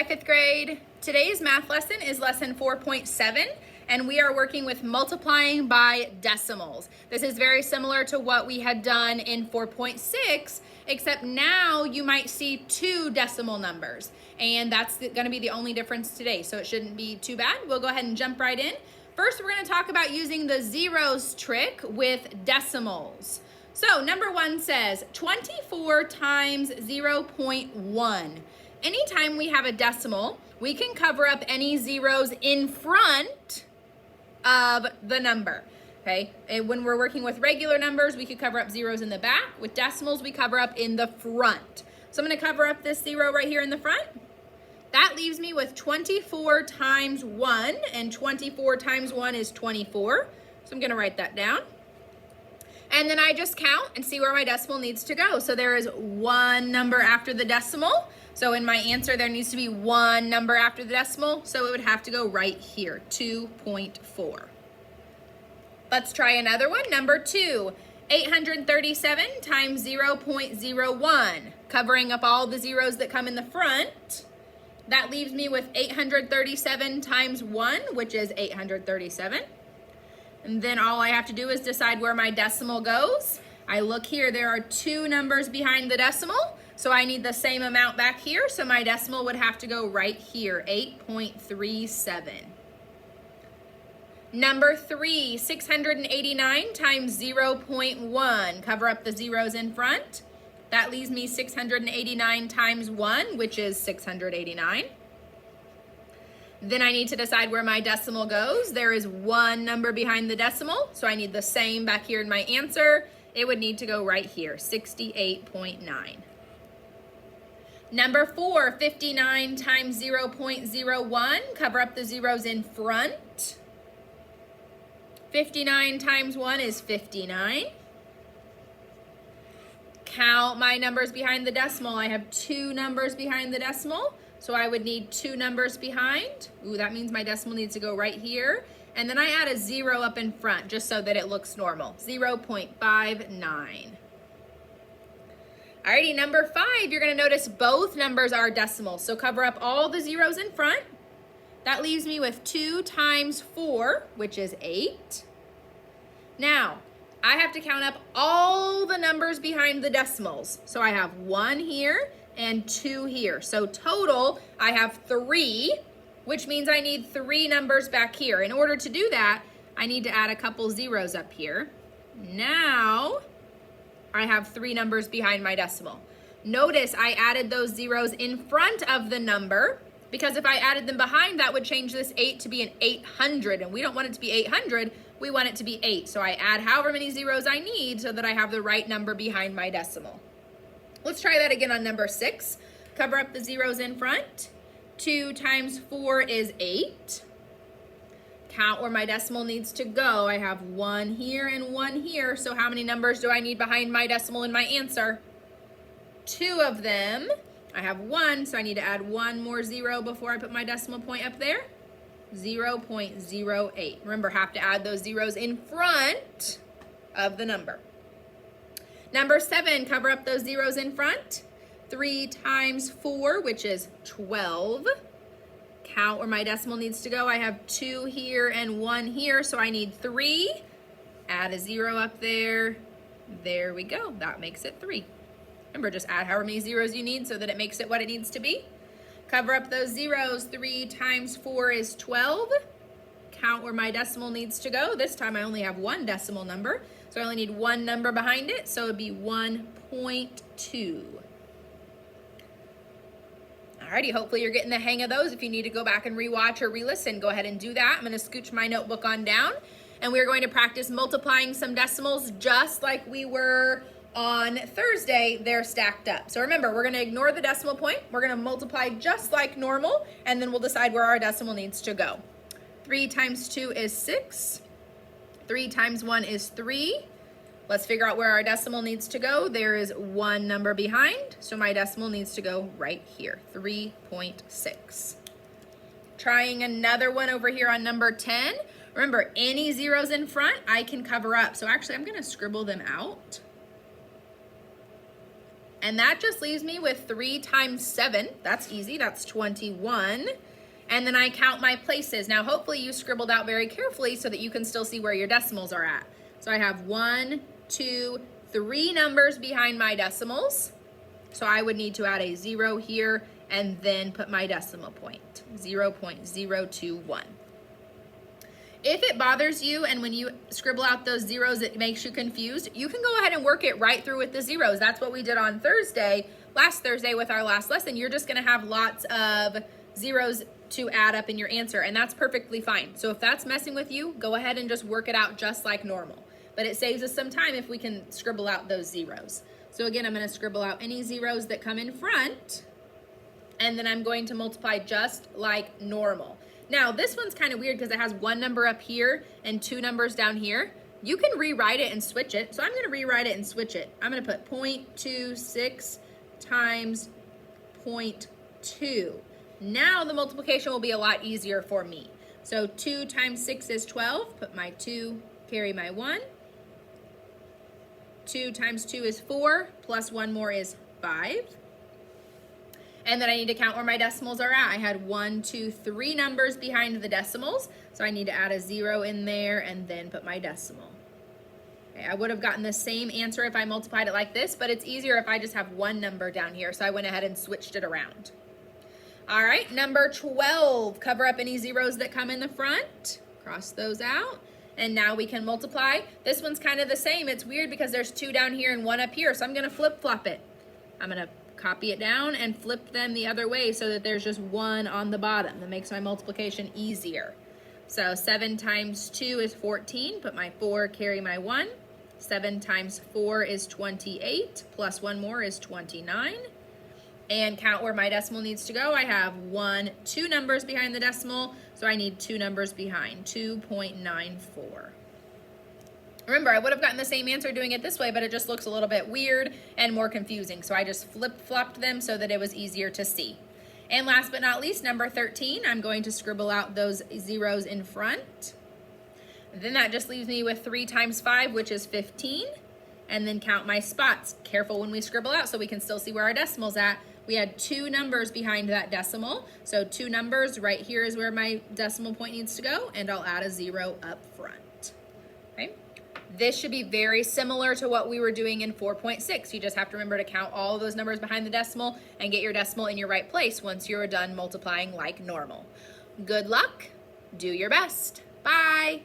Hi, fifth grade. Today's math lesson is lesson 4.7, and we are working with multiplying by decimals. This is very similar to what we had done in 4.6, except now you might see two decimal numbers, and that's going to be the only difference today, so it shouldn't be too bad. We'll go ahead and jump right in. First, we're going to talk about using the zeros trick with decimals. So number one says 24 times 0.1. Anytime we have a decimal, we can cover up any zeros in front of the number, okay? And when we're working with regular numbers, we could cover up zeros in the back. With decimals, we cover up in the front. So I'm going to cover up this zero right here in the front. That leaves me with 24 times 1, and 24 times 1 is 24. So I'm going to write that down. And then I just count and see where my decimal needs to go. So there is one number after the decimal. So in my answer, there needs to be one number after the decimal. So it would have to go right here, 2.4. Let's try another one. Number 2, 837 times 0.01. Covering up all the zeros that come in the front. That leaves me with 837 times 1, which is 837. And then all I have to do is decide where my decimal goes. I look here, there are two numbers behind the decimal, so I need the same amount back here, so my decimal would have to go right here, 8.37. Number 3, 689 times 0.1. Cover up the zeros in front. That leaves me 689 times 1, which is 689. Then I need to decide where my decimal goes. There is one number behind the decimal, so I need the same back here in my answer. It would need to go right here, 68.9. Number 4, 59 times 0.01. Cover up the zeros in front. 59 times 1 is 59. Count my numbers behind the decimal. I have two numbers behind the decimal. So I would need two numbers behind. Ooh, that means my decimal needs to go right here. And then I add a 0 up in front just so that it looks normal, 0.59. Alrighty, number 5, you're gonna notice both numbers are decimals. So cover up all the zeros in front. That leaves me with 2 times 4, which is 8. Now, I have to count up all the numbers behind the decimals. So I have 1 here and 2 here. So total, I have 3, which means I need 3 numbers back here. In order to do that, I need to add a couple zeros up here. Now, I have 3 numbers behind my decimal. Notice I added those zeros in front of the number, because if I added them behind, that would change this 8 to be an 800, and we don't want it to be 800, we want it to be 8. So I add however many zeros I need so that I have the right number behind my decimal. Let's try that again on number 6. Cover up the zeros in front. 2 times 4 is 8. Count where my decimal needs to go. I have 1 here and 1 here. So how many numbers do I need behind my decimal in my answer? 2 of them. I have 1, so I need to add 1 more 0 before I put my decimal point up there. 0.08. Remember, have to add those zeros in front of the number. Number 7, cover up those zeros in front. 3 times 4, which is 12. Count where my decimal needs to go. I have 2 here and 1 here, so I need 3. Add a 0 up there. There we go. That makes it 3. Remember, just add however many zeros you need so that it makes it what it needs to be. Cover up those zeros. 3 times 4 is 12. Count where my decimal needs to go. This time I only have one decimal number, so I only need one number behind it, so it would be 1.2. Alrighty, hopefully you're getting the hang of those. If you need to go back and rewatch or re-listen, go ahead and do that. I'm going to scooch my notebook on down, and we're going to practice multiplying some decimals just like we were on Thursday. They're stacked up. So remember, we're going to ignore the decimal point. We're going to multiply just like normal, and then we'll decide where our decimal needs to go. 3 times 2 is 6. 3 times 1 is 3. Let's figure out where our decimal needs to go. There is one number behind, so my decimal needs to go right here, 3.6. Trying another one over here on number 10. Remember, any zeros in front, I can cover up. So actually, I'm going to scribble them out. And that just leaves me with 3 times 7. That's easy, that's 21. And then I count my places. Now, hopefully you scribbled out very carefully so that you can still see where your decimals are at. So I have 1, 2, 3 numbers behind my decimals. So I would need to add a 0 here and then put my decimal point, 0.021. If it bothers you and when you scribble out those zeros it makes you confused, you can go ahead and work it right through with the zeros. That's what we did on last Thursday with our last lesson. You're just gonna have lots of zeros to add up in your answer, and that's perfectly fine. So if that's messing with you, go ahead and just work it out just like normal. But it saves us some time if we can scribble out those zeros. So again, I'm gonna scribble out any zeros that come in front, and then I'm going to multiply just like normal. Now, this one's kind of weird because it has 1 number up here and 2 numbers down here. You can rewrite it and switch it. So I'm gonna rewrite it and switch it. I'm gonna put 0.26 times 0.2. Now the multiplication will be a lot easier for me. So 2 times 6 is 12. Put my 2, carry my 1. 2 times 2 is 4, plus 1 more is 5. And then I need to count where my decimals are at. I had 1, 2, 3 numbers behind the decimals. So I need to add a 0 in there and then put my decimal. Okay, I would have gotten the same answer if I multiplied it like this, but it's easier if I just have 1 number down here. So I went ahead and switched it around. All right, number 12, cover up any zeros that come in the front. Cross those out. And now we can multiply. This one's kind of the same. It's weird because there's 2 down here and 1 up here. So I'm gonna flip-flop it. I'm gonna copy it down and flip them the other way so that there's just 1 on the bottom. That makes my multiplication easier. So 7 times 2 is 14. Put my 4, carry my 1. 7 times 4 is 28, plus 1 more is 29. And count where my decimal needs to go. I have 1, 2 numbers behind the decimal, so I need 2 numbers behind, 2.94. Remember, I would have gotten the same answer doing it this way, but it just looks a little bit weird and more confusing. So I just flip-flopped them so that it was easier to see. And last but not least, number 13, I'm going to scribble out those zeros in front. Then that just leaves me with 3 times 5, which is 15. And then count my spots. Careful when we scribble out so we can still see where our decimal's at. We had 2 numbers behind that decimal. So 2 numbers, right here is where my decimal point needs to go, and I'll add a 0 up front. Okay. This should be very similar to what we were doing in 4.6. You just have to remember to count all of those numbers behind the decimal and get your decimal in your right place once you're done multiplying like normal. Good luck. Do your best. Bye.